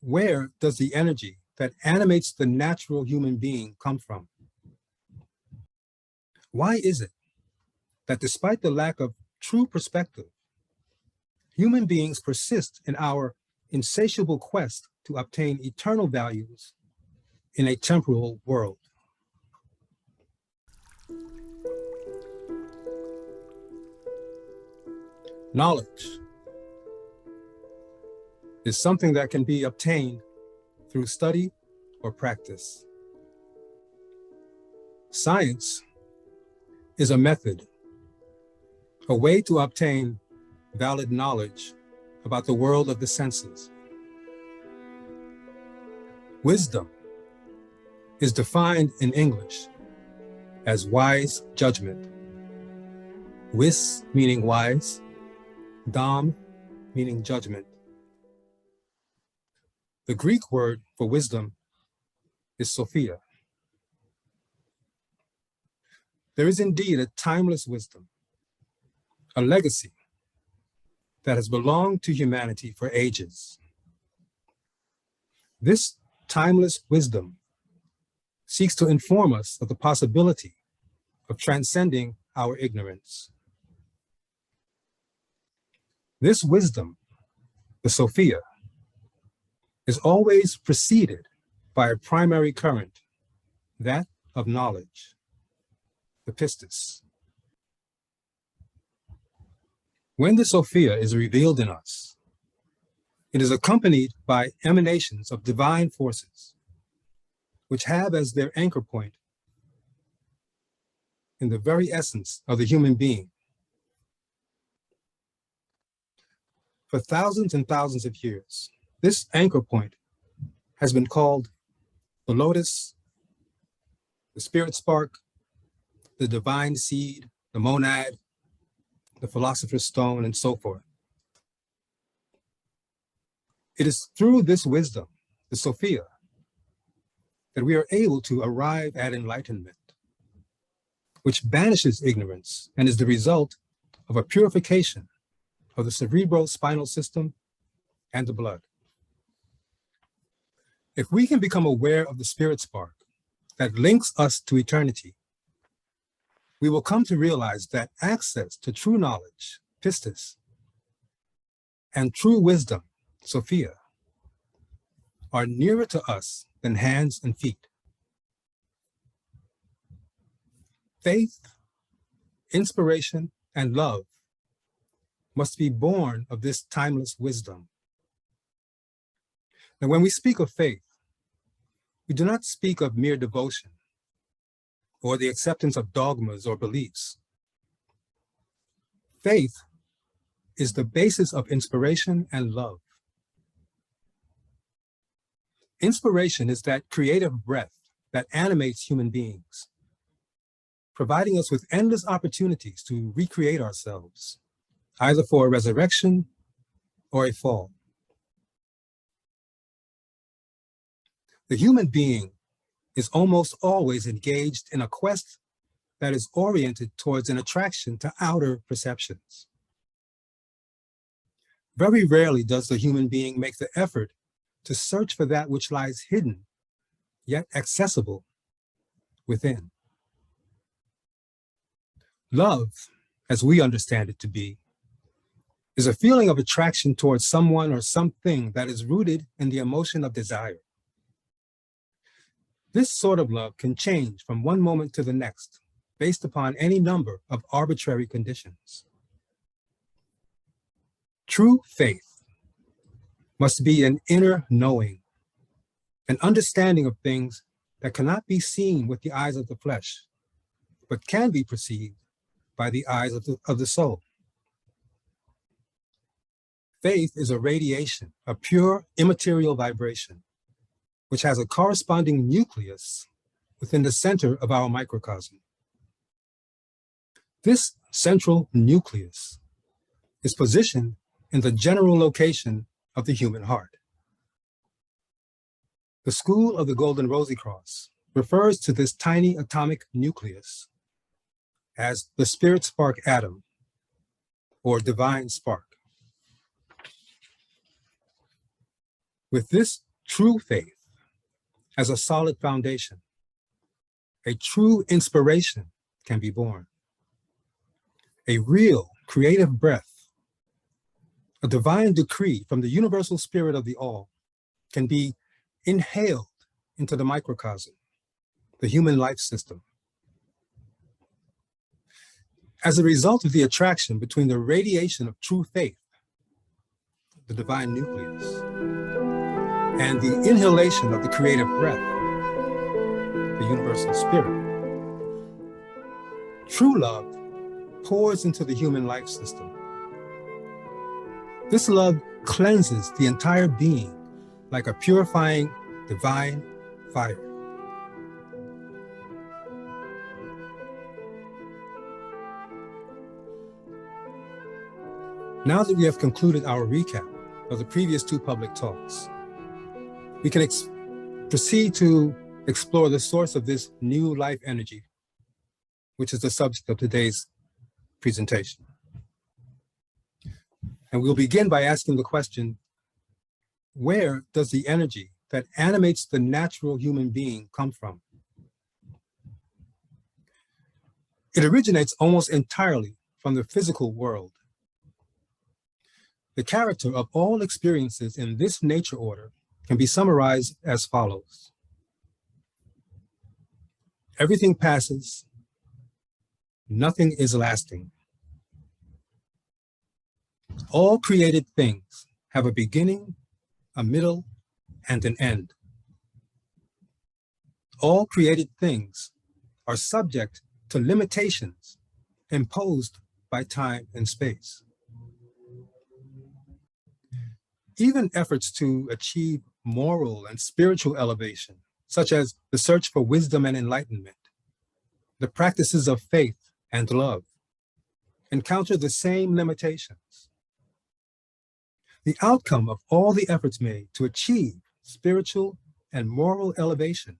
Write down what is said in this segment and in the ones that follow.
Where does the energy that animates the natural human being come from? Why is it that despite the lack of true perspective, human beings persist in our insatiable quest to obtain eternal values in a temporal world? Knowledge is something that can be obtained through study or practice. Science is a method, a way to obtain valid knowledge about the world of the senses. Wisdom is defined in English as wise judgment. Wis meaning wise, dam meaning judgment. The Greek word for wisdom is Sophia. There is indeed a timeless wisdom, a legacy that has belonged to humanity for ages. This timeless wisdom seeks to inform us of the possibility of transcending our ignorance. This wisdom, the Sophia, is always preceded by a primary current, that of knowledge, the pistis. When the Sophia is revealed in us, it is accompanied by emanations of divine forces, which have as their anchor point in the very essence of the human being. For thousands and thousands of years, this anchor point has been called the lotus, the spirit spark, the divine seed, the monad, the philosopher's stone, and so forth. It is through this wisdom, the Sophia, that we are able to arrive at enlightenment, which banishes ignorance and is the result of a purification of the cerebrospinal system and the blood. If we can become aware of the spirit spark that links us to eternity, we will come to realize that access to true knowledge, pistis, and true wisdom, Sophia, are nearer to us than hands and feet. Faith, inspiration, and love must be born of this timeless wisdom. And when we speak of faith, we do not speak of mere devotion or the acceptance of dogmas or beliefs. Faith is the basis of inspiration and love. Inspiration is that creative breath that animates human beings, providing us with endless opportunities to recreate ourselves, either for a resurrection or a fall. The human being is almost always engaged in a quest that is oriented towards an attraction to outer perceptions. Very rarely does the human being make the effort to search for that which lies hidden, yet accessible within. Love, as we understand it to be, is a feeling of attraction towards someone or something that is rooted in the emotion of desire. This sort of love can change from one moment to the next, based upon any number of arbitrary conditions. True faith must be an inner knowing, an understanding of things that cannot be seen with the eyes of the flesh, but can be perceived by the eyes of the soul. Faith is a radiation, a pure immaterial vibration, which has a corresponding nucleus within the center of our microcosm. This central nucleus is positioned in the general location of the human heart. The School of the Golden Rosy Cross refers to this tiny atomic nucleus as the spirit spark atom, or divine spark. With this true faith as a solid foundation, a true inspiration can be born. A real creative breath, a divine decree from the universal spirit of the all can be inhaled into the microcosm, the human life system. As a result of the attraction between the radiation of true faith, the divine nucleus, and the inhalation of the creative breath, the universal spirit, true love pours into the human life system. This love cleanses the entire being like a purifying divine fire. Now that we have concluded our recap of the previous two public talks, we can proceed to explore the source of this new life energy, which is the subject of today's presentation. And we'll begin by asking the question, where does the energy that animates the natural human being come from? It originates almost entirely from the physical world. The character of all experiences in this nature order can be summarized as follows. Everything passes, nothing is lasting. All created things have a beginning, a middle, and an end. All created things are subject to limitations imposed by time and space. Even efforts to achieve moral and spiritual elevation, such as the search for wisdom and enlightenment, the practices of faith and love, encounter the same limitations. The outcome of all the efforts made to achieve spiritual and moral elevation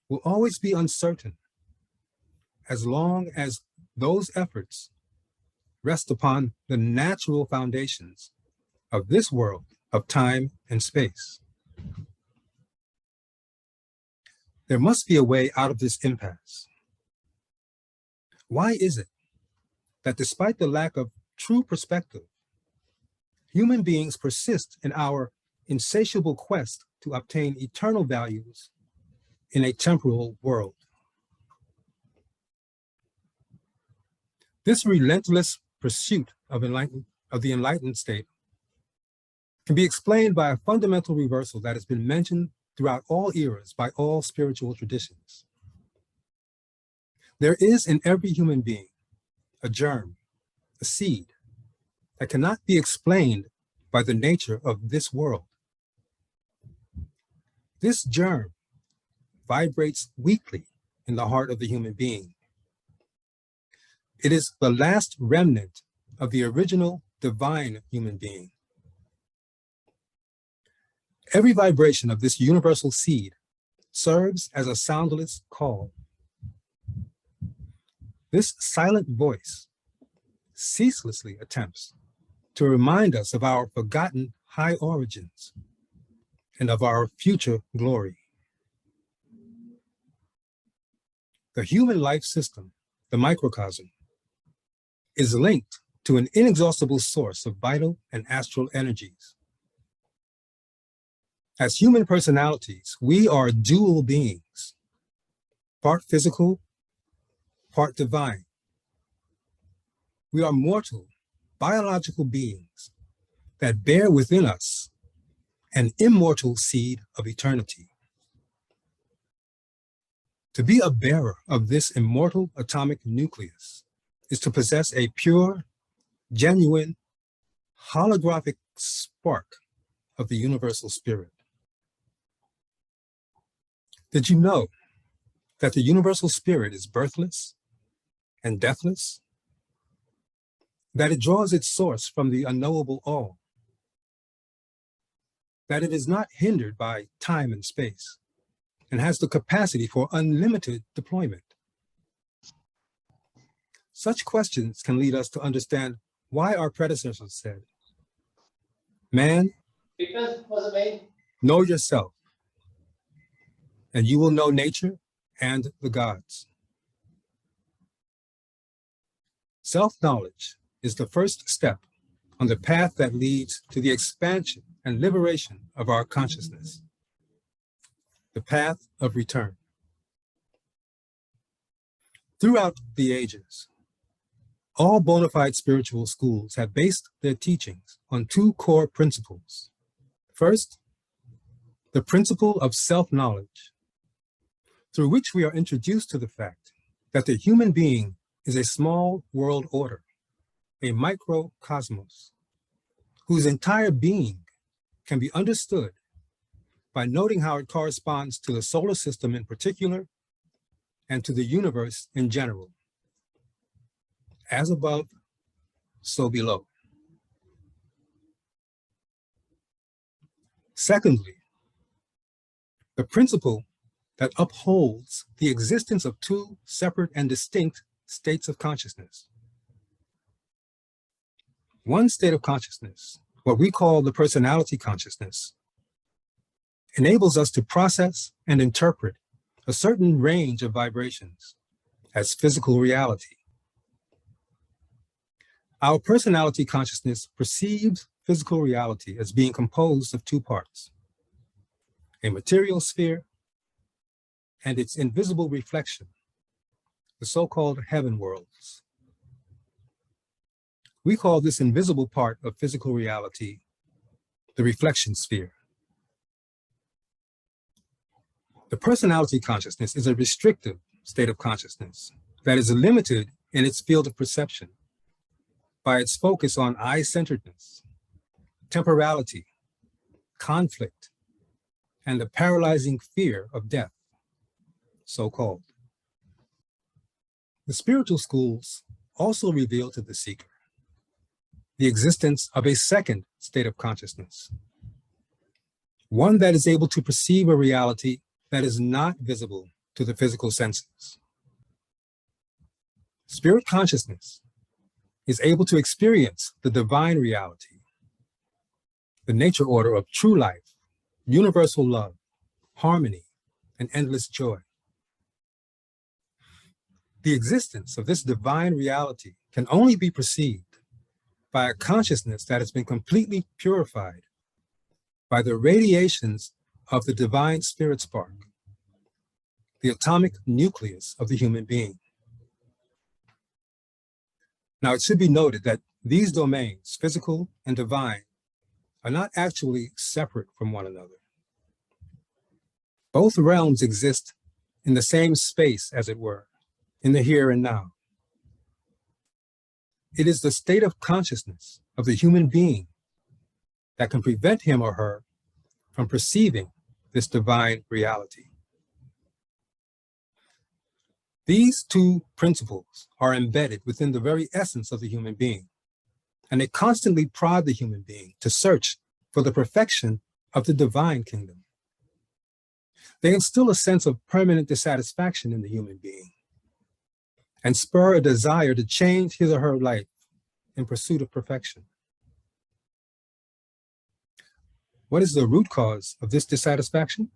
will always be uncertain as long as those efforts rest upon the natural foundations of this world of time and space. There must be a way out of this impasse. Why is it that despite the lack of true perspective, human beings persist in our insatiable quest to obtain eternal values in a temporal world? This relentless pursuit of the enlightened state can be explained by a fundamental reversal that has been mentioned throughout all eras by all spiritual traditions. There is in every human being a germ, a seed, that cannot be explained by the nature of this world. This germ vibrates weakly in the heart of the human being. It is the last remnant of the original divine human being. Every vibration of this universal seed serves as a soundless call. This silent voice ceaselessly attempts to remind us of our forgotten high origins and of our future glory. The human life system, the microcosm, is linked to an inexhaustible source of vital and astral energies. As human personalities, we are dual beings, part physical, part divine. We are mortal, biological beings that bear within us an immortal seed of eternity. To be a bearer of this immortal atomic nucleus is to possess a pure, genuine, holographic spark of the universal spirit. Did you know that the universal spirit is birthless and deathless? That it draws its source from the unknowable all? That it is not hindered by time and space and has the capacity for unlimited deployment? Such questions can lead us to understand why our predecessors said, man Know yourself, and you will know nature and the gods. Self-knowledge is the first step on the path that leads to the expansion and liberation of our consciousness, the path of return. Throughout the ages, all bona fide spiritual schools have based their teachings on two core principles. First, the principle of self-knowledge, through which we are introduced to the fact that the human being is a small world order, a microcosmos, whose entire being can be understood by noting how it corresponds to the solar system in particular and to the universe in general. As above, so below. Secondly, the principle that upholds the existence of two separate and distinct states of consciousness. One state of consciousness, what we call the personality consciousness, enables us to process and interpret a certain range of vibrations as physical reality. Our personality consciousness perceives physical reality as being composed of two parts, a material sphere and its invisible reflection, the so-called heaven worlds. We call this invisible part of physical reality the reflection sphere. The personality consciousness is a restrictive state of consciousness that is limited in its field of perception by its focus on I-centeredness, temporality, conflict, and the paralyzing fear of death, so-called. The spiritual schools also reveal to the seeker the existence of a second state of consciousness, one that is able to perceive a reality that is not visible to the physical senses. Spirit consciousness is able to experience the divine reality, the nature order of true life, universal love, harmony, and endless joy. The existence of this divine reality can only be perceived by a consciousness that has been completely purified by the radiations of the divine spirit spark, the atomic nucleus of the human being. Now, it should be noted that these domains, physical and divine, are not actually separate from one another. Both realms exist in the same space, as it were, in the here and now. It is the state of consciousness of the human being that can prevent him or her from perceiving this divine reality. These two principles are embedded within the very essence of the human being, and they constantly prod the human being to search for the perfection of the divine kingdom. They instill a sense of permanent dissatisfaction in the human being and spur a desire to change his or her life in pursuit of perfection. What is the root cause of this dissatisfaction?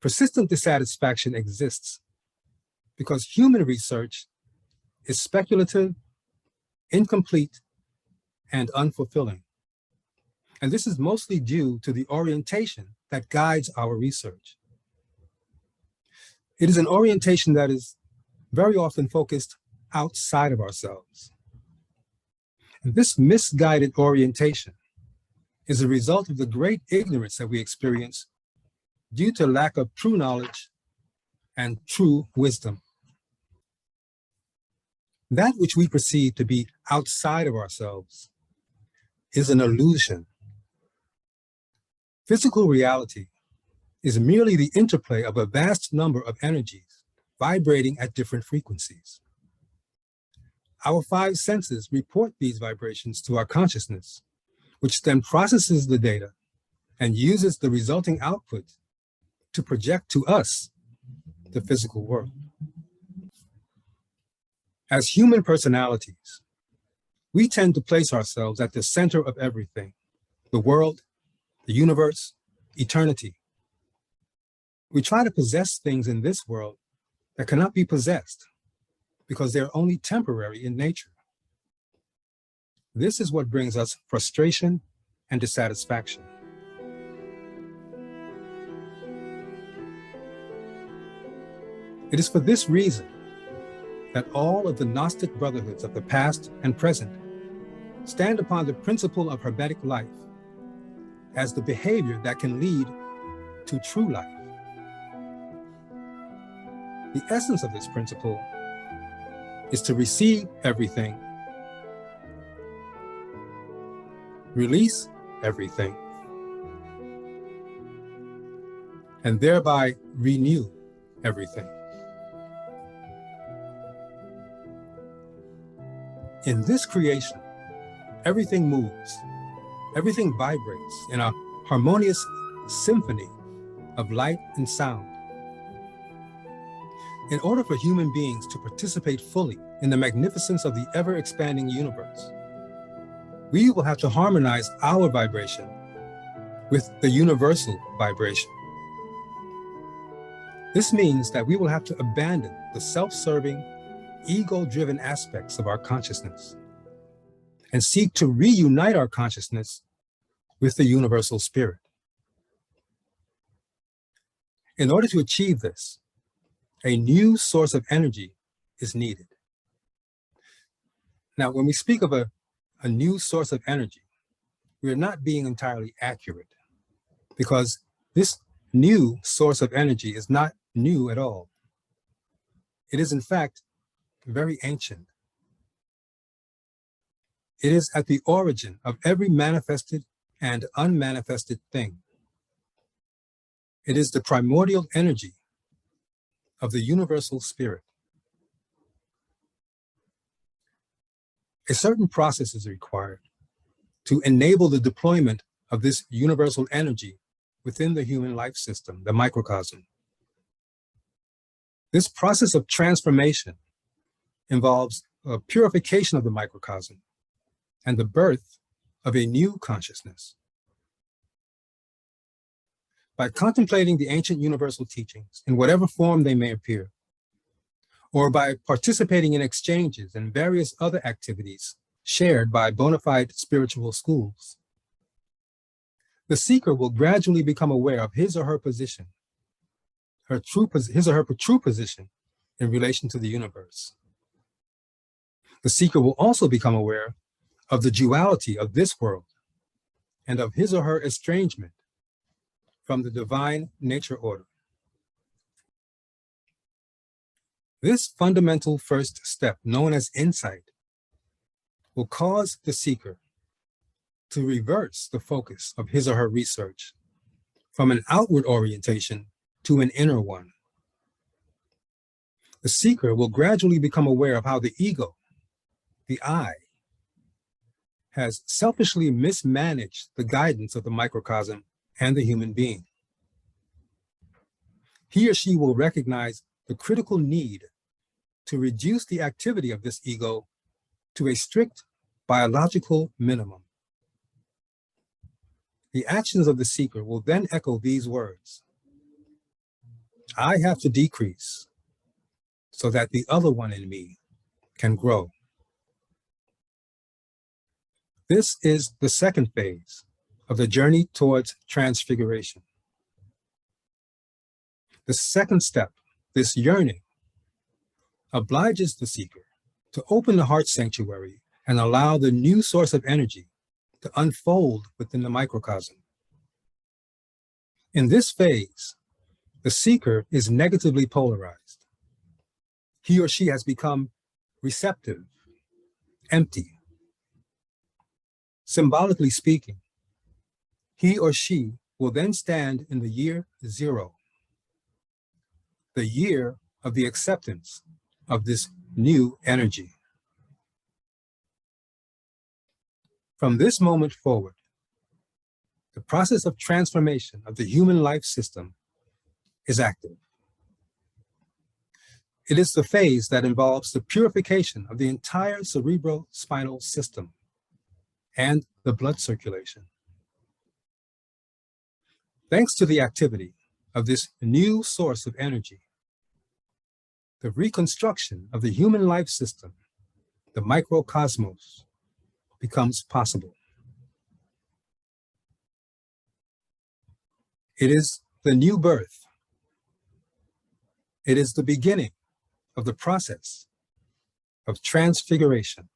Persistent dissatisfaction exists because human research is speculative, incomplete, and unfulfilling. And this is mostly due to the orientation that guides our research. It is an orientation that is very often focused outside of ourselves. And this misguided orientation is a result of the great ignorance that we experience due to lack of true knowledge and true wisdom. That which we perceive to be outside of ourselves is an illusion. Physical reality is merely the interplay of a vast number of energies vibrating at different frequencies. Our five senses report these vibrations to our consciousness, which then processes the data and uses the resulting output to project to us the physical world. As human personalities, we tend to place ourselves at the center of everything, the world the universe, eternity. We try to possess things in this world that cannot be possessed because they're only temporary in nature. This is what brings us frustration and dissatisfaction. It is for this reason that all of the Gnostic brotherhoods of the past and present stand upon the principle of Hermetic life as the behavior that can lead to true life. The essence of this principle is to receive everything, release everything, and thereby renew everything. In this creation, everything moves, everything vibrates in a harmonious symphony of light and sound. In order for human beings to participate fully in the magnificence of the ever-expanding universe, we will have to harmonize our vibration with the universal vibration. This means that we will have to abandon the self-serving, ego-driven aspects of our consciousness and seek to reunite our consciousness with the universal spirit. In order to achieve this, a new source of energy is needed. Now, when we speak of a new source of energy, we are not being entirely accurate because this new source of energy is not new at all. It is, in fact, very ancient. It is at the origin of every manifested and unmanifested thing. It is the primordial energy of the universal spirit. A certain process is required to enable the deployment of this universal energy within the human life system, the microcosm. This process of transformation involves a purification of the microcosm and the birth of a new consciousness. By contemplating the ancient universal teachings in whatever form they may appear, or by participating in exchanges and various other activities shared by bona fide spiritual schools, the seeker will gradually become aware of his or her position, his or her true position in relation to the universe. The seeker will also become aware of the duality of this world and of his or her estrangement from the divine nature order. This fundamental first step, known as insight, will cause the seeker to reverse the focus of his or her research from an outward orientation to an inner one. The seeker will gradually become aware of how the ego, the I, has selfishly mismanaged the guidance of the microcosm and the human being. He or she will recognize the critical need to reduce the activity of this ego to a strict biological minimum. The actions of the seeker will then echo these words: I have to decrease so that the other one in me can grow. This is the second phase of the journey towards transfiguration. The second step, this yearning, obliges the seeker to open the heart sanctuary and allow the new source of energy to unfold within the microcosm. In this phase, the seeker is negatively polarized. He or she has become receptive, empty. Symbolically speaking, he or she will then stand in the year zero, the year of the acceptance of this new energy. From this moment forward, the process of transformation of the human life system is active. It is the phase that involves the purification of the entire cerebrospinal system and the blood circulation. Thanks to the activity of this new source of energy, the reconstruction of the human life system, the microcosmos, becomes possible. It is the new birth. It is the beginning of the process of transfiguration.